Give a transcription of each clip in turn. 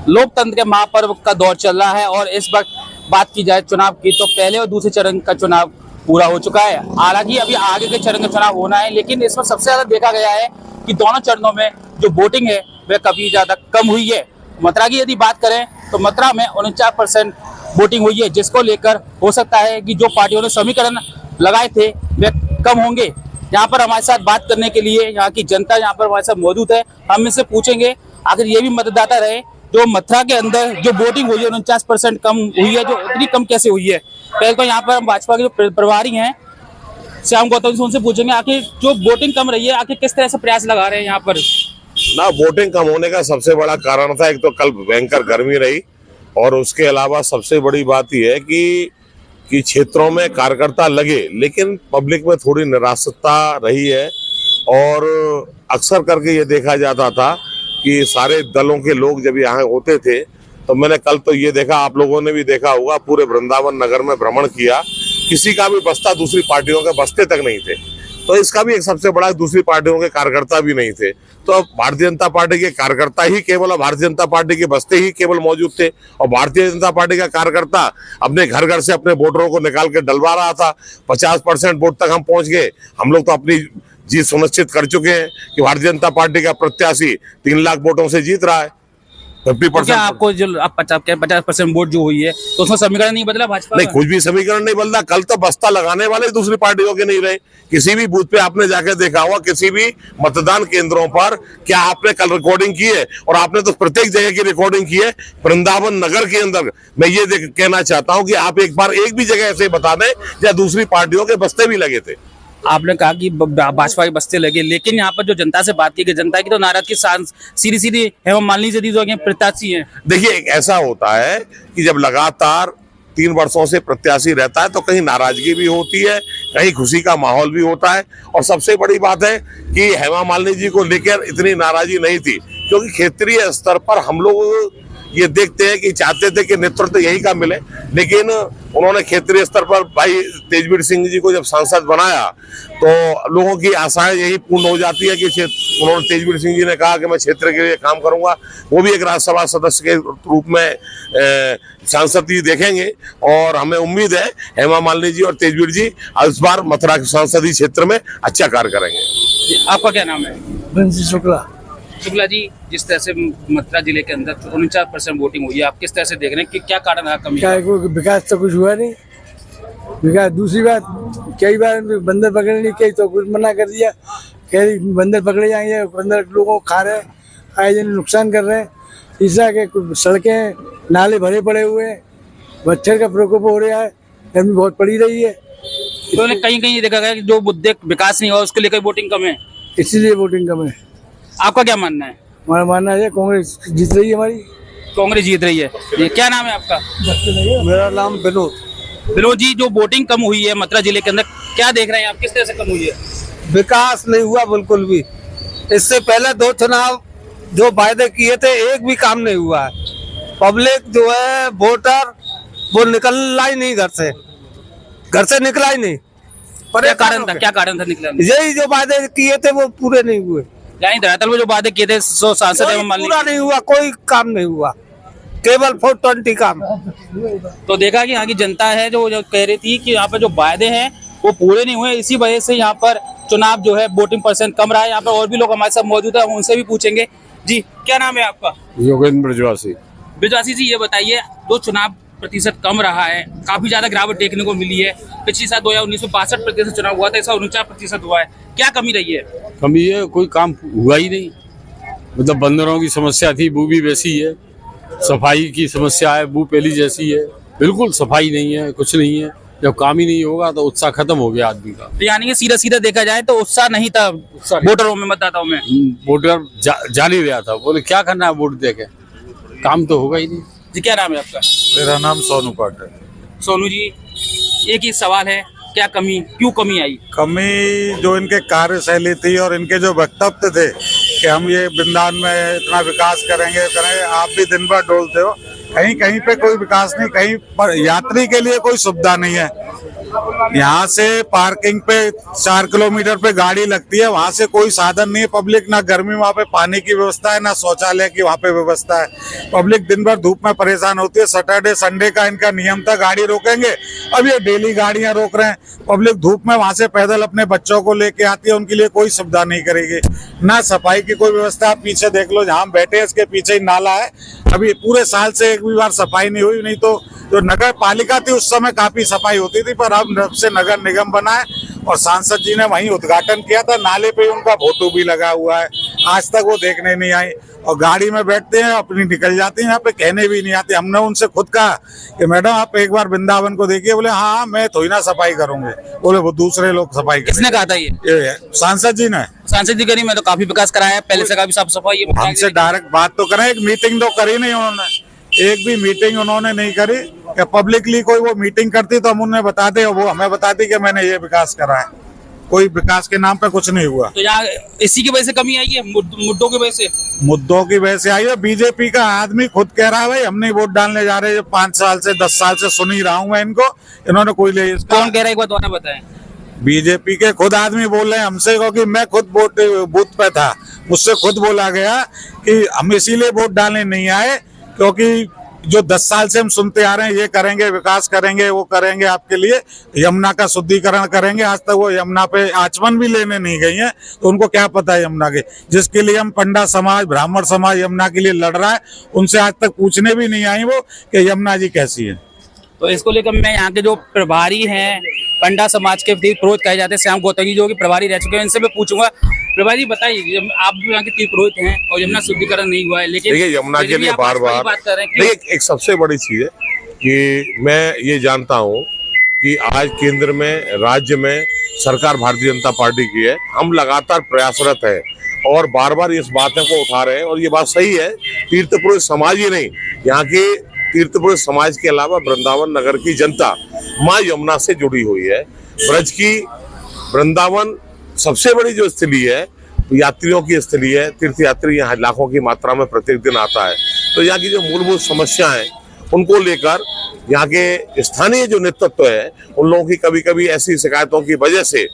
लोकतंत्र के महापर्व का दौर चल रहा है और इस वक्त बात की जाए चुनाव की तो पहले और दूसरे चरण का चुनाव पूरा हो चुका है। हालांकि अभी आगे के चरण का चुनाव होना है, लेकिन इसमें सबसे ज्यादा देखा गया है कि दोनों चरणों में जो वोटिंग है वह काफी ज्यादा कम हुई है। मथुरा की यदि बात करें तो मथुरा में 49% वोटिंग हुई है, जिसको लेकर हो सकता है कि जो पार्टियों ने समीकरण लगाए थे वे कम होंगे। यहाँ पर हमारे साथ बात करने के लिए यहाँ की जनता यहाँ पर हमारे साथ मौजूद है। हम इससे पूछेंगे आखिर ये भी मतदाता रहे जो मथुरा के अंदर जो वोटिंग हुई है 49% कम हुई है, जो इतनी कम कैसे हुई है। पहले तो यहाँ पर हम भाजपा के जो प्रभारी हैं श्याम गौतम से उनसे पूछेंगे आखिर जो वोटिंग कम रही है आखिर किस तरह से प्रयास लगा रहे हैं यहाँ पर। ना वोटिंग कम होने का सबसे बड़ा कारण था, एक तो कल भयंकर गर्मी रही और उसके अलावा सबसे बड़ी बात यह है कि क्षेत्रों में कार्यकर्ता लगे, लेकिन पब्लिक में थोड़ी निराशता रही है। और अक्सर करके ये देखा जाता था कि सारे दलों के लोग जब यहाँ होते थे तो मैंने कल तो ये देखा, आप लोगों ने भी देखा होगा, पूरे वृंदावन नगर में भ्रमण किया, किसी का भी बस्ता दूसरी पार्टियों के बस्ते तक नहीं थे। तो इसका भी एक सबसे बड़ा दूसरी पार्टियों के कार्यकर्ता भी नहीं थे। तो भारतीय जनता पार्टी के कार्यकर्ता ही केवल और भारतीय जनता पार्टी के बस्ते ही केवल मौजूद थे और भारतीय जनता पार्टी का कार्यकर्ता अपने घर घर से अपने वोटरों को निकाल के डलवा रहा था। 50% वोट तक हम पहुंच गए। हम लोग तो अपनी जीत सुनिश्चित कर चुके हैं कि भारतीय जनता पार्टी का प्रत्याशी 3 लाख वोटों से जीत रहा है। 50% आपको जो 50% वोट जो हुई है तो उसमें समीकरण नहीं बदला भाजपा नहीं, कुछ भी समीकरण नहीं बदला। कल तो बस्ता लगाने वाले दूसरी पार्टियों के नहीं रहे। किसी भी बूथ पे आपने जाके देखा होगा, किसी भी मतदान केंद्रों पर क्या आपने कल रिकॉर्डिंग की है? और आपने तो प्रत्येक जगह की रिकॉर्डिंग की है। वृंदावन नगर के अंदर मैं ये कहना चाहता हूँ कि आप एक बार एक भी जगह ऐसे बता दें जहाँ दूसरी पार्टियों के बस्ते भी लगे थे। आपने कहा कि भाजपा के बस्ते लगे, लेकिन यहाँ पर जो जनता से बात की गई, जनता की तो नाराजगी सीधी हेमा मालिनी से जो प्रत्याशी हैं। देखिए, एक ऐसा होता है कि जब लगातार 3 वर्षों से प्रत्याशी रहता है तो कहीं नाराजगी भी होती है, कहीं खुशी का माहौल भी होता है। और सबसे बड़ी बात है कि हेमा मालिनी जी को लेकर इतनी नाराजगी नहीं थी, क्योंकि क्षेत्रीय स्तर पर हम लोग ये देखते हैं कि चाहते थे कि नेतृत्व यही का मिले, लेकिन उन्होंने क्षेत्रीय स्तर पर भाई तेजवीर सिंह जी को जब सांसद बनाया तो लोगों की आशाएं यही पूर्ण हो जाती है कि उन्होंने तेजवीर सिंह जी ने कहा कि मैं क्षेत्र के लिए काम करूंगा। वो भी एक राज्यसभा सदस्य के रूप में सांसद जी देखेंगे और हमें उम्मीद है हेमा मालिनी जी और तेजवीर जी इस बार मथुरा के संसदीय क्षेत्र में अच्छा कार्य करेंगे। आपका क्या नाम है? बंसी शुक्ला। शुक्ला जी, जिस तरह से मथुरा जिले के अंदर 49% वोटिंग हुई है, आप किस तरह से देख रहे हैं कि क्या कारण रहा कमी? क्या कोई विकास तो कुछ हुआ नहीं। विकास, दूसरी बात, कई बार बंदर पकड़े नहीं, कई तो कुछ मना कर दिया, कई बंदर पकड़े जाएंगे, बंदर लोगों को खा रहे हैं, आए दिन नुकसान कर रहे हैं। ईसा के सड़कें नाले भरे पड़े हुए हैं, मच्छर का प्रकोप हो रहा है, गर्मी बहुत पड़ी रही है। तो कहीं कहीं देखा गया कि जो मुद्दे विकास नहीं हुआ उसको लेकर वोटिंग कम है, इसीलिए वोटिंग कम है। आपका क्या मानना है? हमारा मानना है कांग्रेस जीत रही है, हमारी कांग्रेस जीत रही है। ये क्या नाम है आपका? मेरा नाम विनोद। विनोद जी, जो वोटिंग कम हुई है मथुरा जिले के अंदर, क्या देख रहे हैं आप, किस तरह से कम हुई है? विकास नहीं हुआ बिल्कुल भी। इससे पहले 2 चुनाव जो वायदे किए थे एक भी काम नहीं हुआ है। पब्लिक जो है वोटर वो निकलना ही नहीं, घर से निकला ही नहीं। पर क्या कारण था निकला? यही जो वायदे किए थे वो पूरे नहीं हुए। यानी धरातल में जो वादे किए थे सांसद पूरा नहीं हुआ, कोई काम नहीं हुआ, केवल 420 काम। तो देखा कि यहाँ की जनता है जो कह रही थी कि यहाँ पर जो वायदे हैं वो पूरे नहीं हुए, इसी वजह से यहाँ पर चुनाव जो है वोटिंग % कम रहा है। यहाँ पर और भी लोग हमारे साथ मौजूद है, हम उनसे भी पूछेंगे। जी, क्या नाम है आपका? योगेंद्र ब्रजवासी। ब्रजवासी जी, ये बताइए, जो चुनाव प्रतिशत कम रहा है, काफी ज्यादा गिरावट देखने को मिली है। पिछली साल 1962% चुनाव हुआ था, इस साल 49% हुआ है, क्या कमी रही है? कमी है, कोई काम हुआ ही नहीं। मतलब बंदरों की समस्या थी, वो भी वैसी है। सफाई की समस्या है, वो पहली जैसी है। बिल्कुल सफाई नहीं है, कुछ नहीं है। जब काम ही नहीं होगा तो उत्साह खत्म हो गया आदमी का। तो यानी कि सीधा देखा जाए तो उत्साह नहीं था वोटरों में, मतदाताओं में। वोटर जा नहीं रहा था, बोले क्या करना है वोट देके, काम तो होगा ही नहीं। जी, क्या नाम है आपका? मेरा नाम सोनू पाट है। सोनू जी, एक ही सवाल है, क्या कमी, क्यों कमी आई? कमी जो इनके कार्यशैली थी और इनके जो वक्तव्य थे कि हम ये वृंदावन में इतना विकास करेंगे। आप भी दिन भर डोलते हो, कहीं कहीं पे कोई विकास नहीं, कहीं पर यात्री के लिए कोई सुविधा नहीं है। यहाँ से पार्किंग पे 4 किलोमीटर पे गाड़ी लगती है, वहाँ से कोई साधन नहीं है पब्लिक, ना गर्मी वहाँ पे पानी की व्यवस्था है, ना शौचालय की वहाँ पे व्यवस्था है। पब्लिक दिन भर धूप में परेशान होती है। सैटरडे संडे का इनका नियम था गाड़ी रोकेंगे, अब ये डेली गाड़ियां रोक रहे हैं। पब्लिक धूप में वहाँ से पैदल अपने बच्चों को लेके आती है, उनके लिए कोई सुविधा नहीं करेगी। ना सफाई की कोई व्यवस्था। आप पीछे देख लो, जहाँ हम बैठे हैं इसके पीछे ही नाला है, अभी पूरे साल से एक भी बार सफाई नहीं हुई। नहीं तो जो नगर पालिका थी उस समय काफी सफाई होती थी, पर अब जब से नगर निगम बना है और सांसद जी ने वहीं उद्घाटन किया था, नाले पे उनका फोटो भी लगा हुआ है, आज तक वो देखने नहीं आई। और गाड़ी में बैठते हैं, अपनी निकल जाती हैं, यहाँ पे कहने भी नहीं आते। हमने उनसे खुद कहा कि मैडम आप एक बार वृंदावन को देखिए, बोले हाँ मैं थोड़ी ना सफाई करूंगे, बोले वो दूसरे लोग सफाई करेंगे। किसने कहा था ये? सांसद जी ने। सांसद जी करी, मैं तो काफी विकास कराया है, पहले से काफी साफ सफाई। हमसे डायरेक्ट बात तो करें, एक मीटिंग तो करी नहीं उन्होंने, एक भी मीटिंग उन्होंने नहीं करी। या पब्लिकली कोई वो मीटिंग करती तो हम उन्हें बताते, और वो हमें बताती कि मैंने ये विकास करा है। कोई विकास के नाम पे कुछ नहीं हुआ। तो यहाँ इसी की वजह से कमी आई है, मुद्दों की वजह से। मुद्दों की वजह से आई है। बीजेपी का आदमी खुद कह रहा है भाई हम नहीं वोट डालने जा रहे। 5 साल से 10 साल से सुन ही रहा हूँ मैं इनको, इन्होंने कोई ले। कौन कह रहा है एक बार दोबारा बताएं? बीजेपी के खुद आदमी बोल रहे हैं हमसे, क्योंकि मैं खुद वोट बूथ पे था, मुझसे खुद बोला गया कि हम इसीलिए वोट डालने नहीं आए क्योंकि जो 10 साल से हम सुनते आ रहे हैं, ये करेंगे, विकास करेंगे, वो करेंगे आपके लिए, यमुना का शुद्धिकरण करेंगे। आज तक वो यमुना पे आचमन भी लेने नहीं गई हैं, तो उनको क्या पता है यमुना के। जिसके लिए हम पंडा समाज, ब्राह्मण समाज यमुना के लिए लड़ रहा है, उनसे आज तक पूछने भी नहीं आई वो कि यमुना जी कैसी है। तो इसको लेकर मैं यहाँ के जो प्रभारी हैं पंडा समाज के पुरोहित कहे जाते हैं, श्याम गौतम जी जो कि प्रभारी रह चुके हैं, इनसे मैं पूछूंगा। प्रभारी बताइए, आप भी यहाँ के पुरोहित हैं और यमुना शुद्धिकरण नहीं हुआ है, लेकिन देखिए यमुना के लिए बार बार बात कर रहे हैं। देखिए एक सबसे बड़ी चीज है कि मैं ये जानता हूँ कि आज केंद्र में, राज्य में सरकार भारतीय जनता पार्टी की है। हम लगातार प्रयासरत है और बार बार इस बातों को उठा रहे हैं, और ये बात सही है। तीर्थ पुरुष समाज ही नहीं, यहाँ के तीर्थ पुरुष समाज के अलावा वृंदावन नगर की जनता माँ यमुना से जुड़ी हुई है। ब्रज की वृंदावन सबसे बड़ी जो स्थली है, यात्रियों की स्थली है। तीर्थ यात्री यहाँ लाखों की मात्रा में प्रत्येक दिन आता है। तो यहाँ की जो मूलभूत समस्या है उनको लेकर यहाँ के स्थानीय जो नेतृत्व है उन लोगों की कभी कभी ऐसी शिकायतों की वजह से,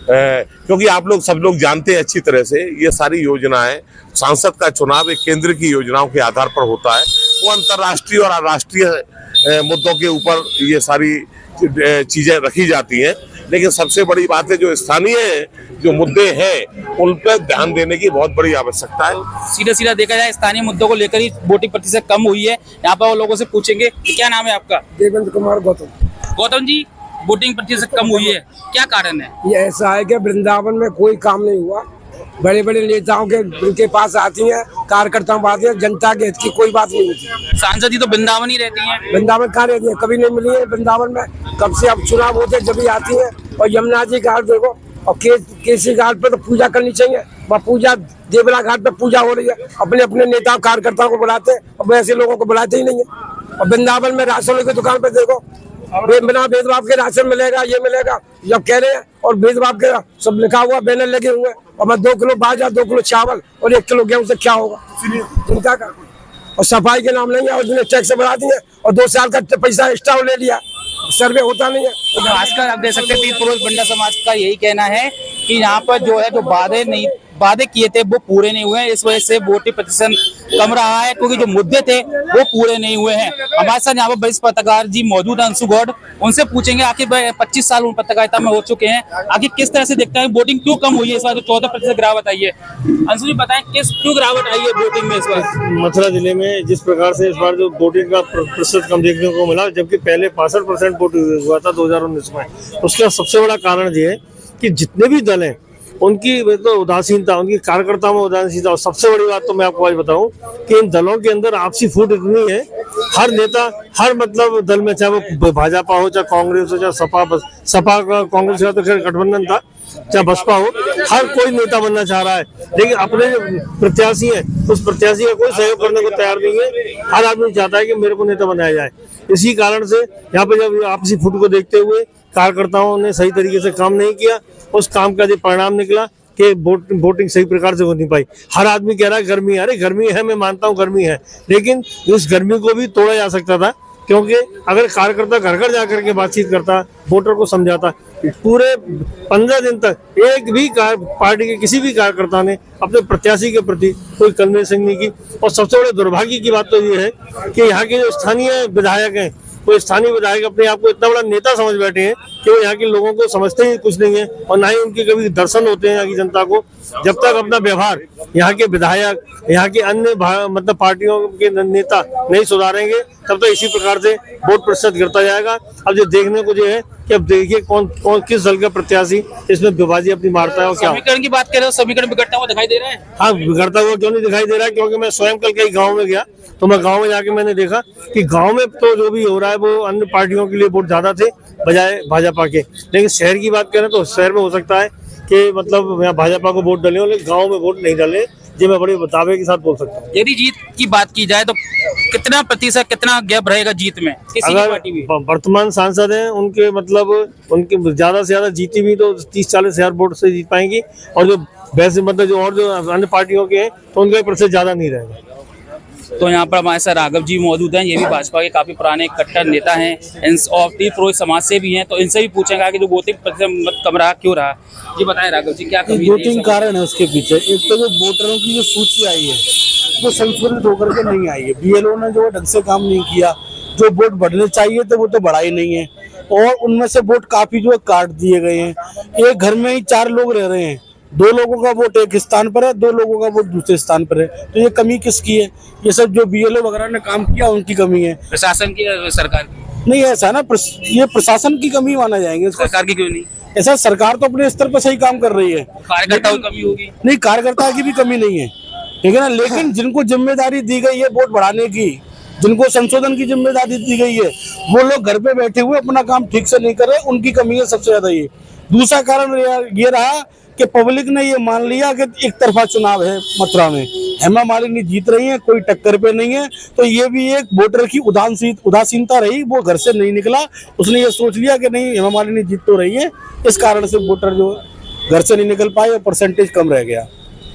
क्योंकि आप लोग सब लोग जानते हैं अच्छी तरह से, ये सारी योजनाएं, सांसद का चुनाव एक केंद्र की योजनाओं के आधार पर होता है। वो अंतर्राष्ट्रीय और राष्ट्रीय मुद्दों के ऊपर ये सारी चीजें रखी जाती हैं, लेकिन सबसे बड़ी बात है जो स्थानीय जो मुद्दे हैं उन पर ध्यान देने की बहुत बड़ी आवश्यकता है। सीधा सीधा देखा जाए स्थानीय मुद्दों को लेकर ही वोटिंग प्रतिशत कम हुई है। यहाँ पर वो लोगों से पूछेंगे कि क्या नाम है आपका? देवेंद्र कुमार गौतम। गौतम जी, वोटिंग प्रतिशत कम हुई है, क्या कारण है? ये ऐसा है कि वृंदावन में कोई काम नहीं हुआ। बड़े बड़े नेताओं के उनके पास आती हैं, कार्यकर्ताओं पर आती हैं, जनता के हित की कोई बात नहीं होती। सांसद जी तो वृंदावन ही रहती हैं। वृंदावन कहाँ रहती है? कभी नहीं मिली है वृंदावन में। कब से अब चुनाव होते जब भी आती है। और यमुना जी घाट देखो, और केसी घाट पे तो पूजा करनी चाहिए। वह पूजा देवला घाट पे पूजा हो रही है। अपने अपने नेता कार्यकर्ताओं को बुलाते हैं और वैसे लोगों को बुलाते ही नहीं है। और वृंदावन में राशन की दुकान पे देखो, बिना भेदभाव के राशन मिलेगा, ये मिलेगा जब कह रहे हैं, और भेदभाव के सब लिखा हुआ, बैनर लगे हुए। और मैं 2 किलो बाजरा, 2 किलो चावल और 1 किलो गेहूं से क्या होगा चिंता का। और सफाई के नाम नहीं है, और जिन्हें टैक्स बढ़ा दिए और 2 साल का पैसा एक्स्ट्रा ले लिया, सर्वे होता नहीं है। तो खासकर आप देख सकते हैं तीर्थ पुरुष बंडा समाज का यही कहना है कि यहाँ पर जो है जो वादे किए थे वो पूरे नहीं हुए हैं। इस वजह से वोटिंग प्रतिशत कम रहा है, क्योंकि जो मुद्दे थे वो पूरे नहीं हुए हैं। हमारे साथ यहाँ पर वरिष्ठ पत्रकार जी मौजूद हैं, अंशु गौड़, उनसे पूछेंगे आखिर 25 साल उन पत्रकारिता में हो चुके हैं, आखिर किस तरह से देखते हैं वोटिंग क्यों कम हुई है इस बार? 14% गिरावट आई है। अंशु जी बताएं क्यों गिरावट आई है वोटिंग में इस बार? मथुरा जिले में जिस प्रकार से इस बार जो वोटिंग का प्रतिशत कम देखने को मिला, जबकि पहले 65% वोट हुआ था 2019 में, उसका सबसे बड़ा कारण ये है कि जितने भी दल हैं उनकी तो उदासीनता, उनकी कार्यकर्ताओं में उदासीनता। और सबसे बड़ी बात तो मैं आपको आज बताऊं कि इन दलों के अंदर आपसी फूट इतनी है, हर नेता हर मतलब दल में, चाहे वो भाजपा हो, चाहे कांग्रेस हो, चाहे सपा का कांग्रेस का तो खैर गठबंधन था, चाहे बसपा हो, हर कोई नेता बनना चाह रहा है, लेकिन अपने जो प्रत्याशी है उस प्रत्याशी का कोई सहयोग करने को तैयार नहीं है। हर आदमी चाहता है कि मेरे को नेता बनाया जाए। इसी कारण से यहाँ पे जब आपसी फूट को देखते हुए कार्यकर्ताओं ने सही तरीके से काम नहीं किया, उस काम का जो परिणाम निकला कि वोटिंग सही प्रकार से हो नहीं पाई। हर आदमी कह रहा है गर्मी, अरे गर्मी है, मैं मानता हूँ गर्मी है, लेकिन इस गर्मी को भी तोड़ा जा सकता था, क्योंकि अगर कार्यकर्ता घर घर जाकर के बातचीत करता, वोटर को समझाता। पूरे 15 दिन तक एक भी पार्टी के किसी भी कार्यकर्ता ने अपने प्रत्याशी के प्रति कोई कन्विंसिंग नहीं की। और सबसे बड़े दुर्भाग्य की बात तो ये है कि यहाँ के जो स्थानीय विधायक हैं, वो स्थानीय विधायक अपने आप को इतना बड़ा नेता समझ बैठे हैं कि वो यहाँ के लोगों को समझते ही कुछ नहीं है और ना ही उनके कभी दर्शन होते हैं यहाँ की जनता को। जब तक अपना व्यवहार यहाँ के विधायक, यहाँ के अन्य मतलब पार्टियों के नेता नहीं सुधारेंगे, तब तक इसी प्रकार से वोट प्रतिशत गिरता जाएगा। अब जो देखने को जो है कि अब देखिए कौन किस दल का प्रत्याशी इसमें विभाजी अपनी मारता है और क्या। समीकरण की बात कर रहे हो, समीकरण बिगड़ता हुआ दिखाई दे रहा है। हाँ, बिगड़ता हुआ क्यों नहीं दिखाई दे रहा है, क्योंकि मैं स्वयं कल कई गाँव में गया तो मैं गाँव में जाके मैंने देखा कि गाँव में तो जो भी हो रहा है वो अन्य पार्टियों के लिए वोट ज्यादा थे बजाय भाजपा के। लेकिन शहर की बात करें तो शहर में हो सकता है कि मतलब यहाँ भाजपा को वोट डाले हो, लेकिन गाँव में वोट नहीं डाले, ये मैं बड़े दावे के साथ बोल सकता हूँ। यदि जीत की बात की जाए तो कितना प्रतिशत, कितना गैप रहेगा जीत में किसी की पार्टी भी? वर्तमान सांसद हैं उनके मतलब उनके ज्यादा से ज्यादा जीती भी तो 30-40 हजार वोट से जीत पाएंगी, और जो वैसे मतलब जो और जो अन्य पार्टियों के हैं तो उनका प्रतिशत ज्यादा नहीं रहेगा। तो यहाँ पर हमारे साथ राघव जी मौजूद हैं, ये भी भाजपा के काफी पुराने कट्टर नेता हैं और पुरोहित समाज से भी हैं, तो इनसे भी पूछेंगे कि जो वोटिंग प्रतिशत कम रहा क्यों रहा। जी बताएं राघव जी, क्या दो तीन कारण है उसके पीछे। एक तो जो वोटरों की जो सूची आई है वो संशोधित होकर के नहीं आई है। बीएलओ ने जो ढंग से काम नहीं किया, जो वोट बढ़ने चाहिए थे वो तो बढ़ा ही नहीं है, और उनमें से वोट काफी जो है काट दिए गए हैं। एक घर में ही 4 लोग रह रहे हैं, 2 लोगों का वोट एक स्थान पर है, 2 लोगों का वोट दूसरे स्थान पर है, तो ये कमी किसकी है? ये सब जो बीएलओ वगैरह ने काम किया उनकी कमी है, प्रशासन की, सरकार की नहीं ऐसा ना, ये प्रशासन की कमी माना जाएंगे। सरकार की क्यों नहीं? ऐसा सरकार तो अपने स्तर पर सही काम कर रही है, कार्यकर्ताओं की कमी होगी? नहीं, कार्यकर्ता की भी कमी नहीं है, ठीक है ना, लेकिन जिनको जिम्मेदारी दी गई है वोट बढ़ाने की, जिनको संशोधन की जिम्मेदारी दी गई है, वो लोग घर पे बैठे हुए अपना काम ठीक से नहीं कर रहे, उनकी कमी है सबसे ज्यादा ये। दूसरा कारण ये रहा कि पब्लिक ने ये मान लिया कि एक तरफा चुनाव है मथुरा में, हेमा मालिनी जीत रही है, कोई टक्कर पे नहीं है, तो ये भी एक वोटर की उदासीनता रही। वो घर से नहीं निकला, उसने ये सोच लिया कि नहीं हेमा मालिनी जीत तो रही है, इस कारण से वोटर जो घर से नहीं निकल पाए और परसेंटेज कम रह गया।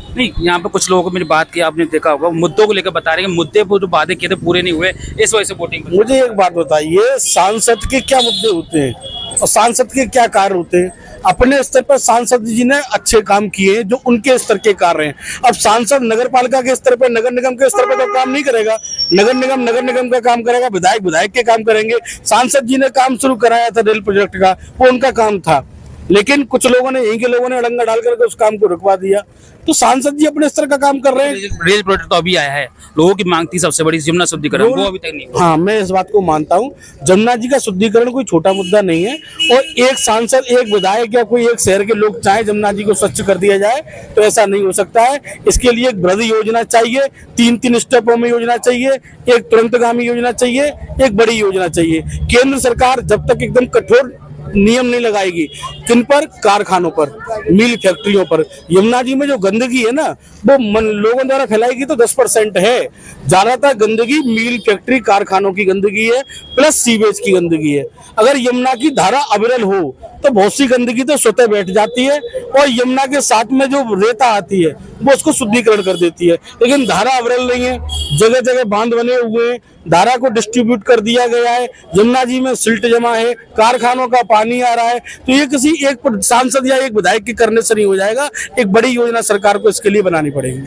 नहीं, यहाँ पे कुछ लोगों को मेरी बात की आपने देखा होगा, मुद्दों को लेकर बता रहे हैं, मुद्दे पर जो वादे किए थे पूरे नहीं हुए, इस वजह से वोटिंग। मुझे एक बात बताइए, सांसद के क्या मुद्दे होते हैं और सांसद के क्या कार्य होते हैं? अपने स्तर पर सांसद जी ने अच्छे काम किए जो उनके स्तर के कार्य हैं। अब सांसद नगर पालिका के स्तर पर, नगर निगम के स्तर पर तो काम नहीं करेगा, नगर निगम का काम करेगा, विधायक के काम करेंगे। सांसद जी ने काम शुरू कराया था रेल प्रोजेक्ट का, वो उनका काम था, लेकिन कुछ लोगों ने, यहीं के लोगों ने अड़ंगा डाल करके उस काम को रुकवा दिया। तो सांसद जी अपने स्तर का काम कर रहे हैं। रेल प्रोजेक्ट तो अभी आया है, लोगों की मांग थी सबसे बड़ी यमुना शुद्धिकरण, वो अभी तक नहीं। हाँ, मैं इस बात को मानता हूँ, जमुना जी का शुद्धिकरण कोई छोटा मुद्दा नहीं है, और एक सांसद, एक विधायक या कोई एक शहर के लोग चाहे जमुना जी को स्वच्छ कर दिया जाए तो ऐसा नहीं हो सकता है। इसके लिए एक वृहद योजना चाहिए, 3 स्टेपों में योजना चाहिए, एक तुरंतगामी योजना चाहिए, एक बड़ी योजना चाहिए। केंद्र सरकार जब तक एकदम कठोर नियम नहीं लगाएगी, किन पर? कारखानों पर, मिल फैक्ट्रियों पर। यमुना जी में जो गंदगी है ना, वो लोगों द्वारा फैलाएगी तो 10% है, ज्यादातर गंदगी मिल फैक्ट्री कारखानों की गंदगी है, प्लस सीवेज की गंदगी है। अगर यमुना की धारा अविरल हो तो बहुत सी गंदगी तो स्वतः बैठ जाती है, और यमुना के साथ में जो रेता आती है वो उसको शुद्धिकरण कर देती है। लेकिन धारा अविरल नहीं है, जगह जगह बांध बने हुए हैं, धारा को डिस्ट्रीब्यूट कर दिया गया है, यमुना जी में सिल्ट जमा है, कारखानों का पानी आ रहा है, तो ये किसी एक सांसद या एक विधायक के करने से नहीं हो जाएगा। एक बड़ी योजना सरकार को इसके लिए बनानी पड़ेगी।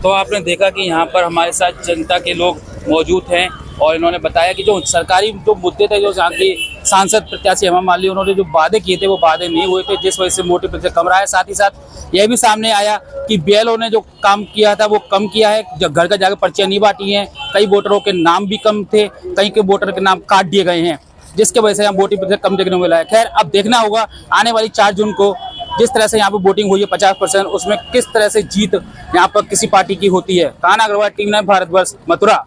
तो आपने देखा कि यहाँ पर हमारे साथ जनता के लोग मौजूद हैं और इन्होंने बताया कि जो सरकारी जो मुद्दे थे, जो यहाँ की सांसद प्रत्याशी हेमा मालिनी, उन्होंने जो वादे किए थे वो वादे नहीं हुए थे, जिस वजह से वोटिंग प्रतिशत कम रहा है। साथ ही साथ यह भी सामने आया कि बीएलओ ने जो काम किया था वो कम किया है, जब घर घर जाकर पर्चियां नहीं बांटी हैं, कई वोटरों के नाम भी कम थे, कई के वोटर के नाम काट दिए गए हैं, जिसके वजह से यहाँ वोटिंग प्रतिशत कम देखने को मिला है। खैर, अब देखना होगा आने वाली 4 जून को जिस तरह से यहाँ पर वोटिंग हुई है 50%, उसमें किस तरह से जीत यहाँ पर किसी पार्टी की होती है। कान्हा अग्रवाल, टीम 9 भारतवर्ष, मथुरा।